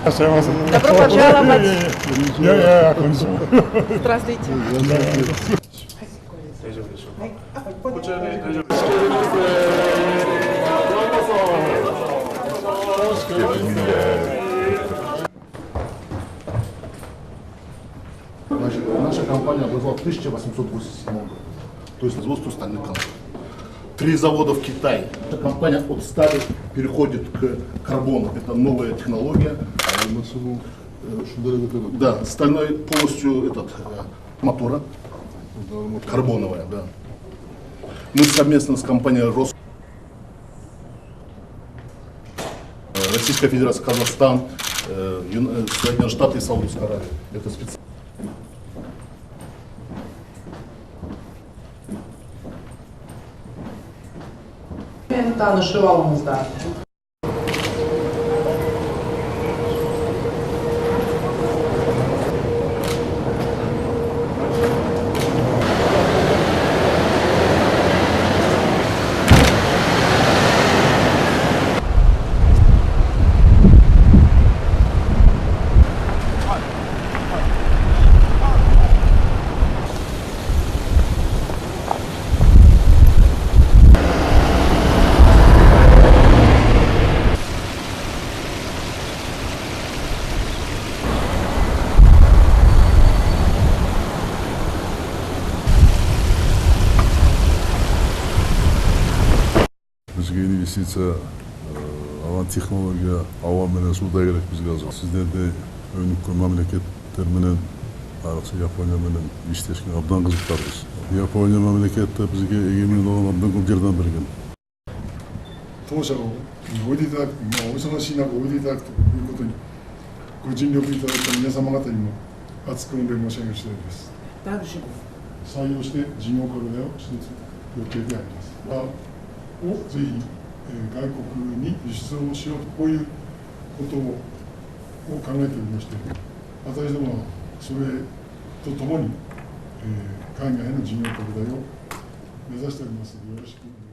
Добро пожаловать. Кончил. Здравствуйте. 大丈夫でしょうか。こちらで大丈夫です。Значит, наша компания образовалась в 1887 году, то есть производство стальных конструкций. 3 завода в Китае. Эта компания от стали переходит к карбону. Это новая технология. Да, стальной полностью мотора, карбоновая, да. Мы совместно с компанией Российская Федерация, Казахстан, Соединенные Штаты и Саудовская Аравия. Это специально. Tanışıvalımızda. Бізге инвестиция, алған технология, ауа менен суда керек бізге азыр. Сіздерде өнүккөн мамлекеттер менен, айрыкча Япония менен иштешке абдан кызыктарбыз. Япония мамлекети бізге эгемендик болгон абдан көп жардам берген. 当社をおいでいただく、お忙しい中おいでいただくということにご尽力いただいた皆様方にも厚く御礼申し上げる次第です。採用して事業拡大をしていく予定であります。をぜひ、外国に輸出をしようと、こういうことを考えておりまして、私どもはそれとともに、海外への事業拡大を目指しておりますので、よろしくお願いします。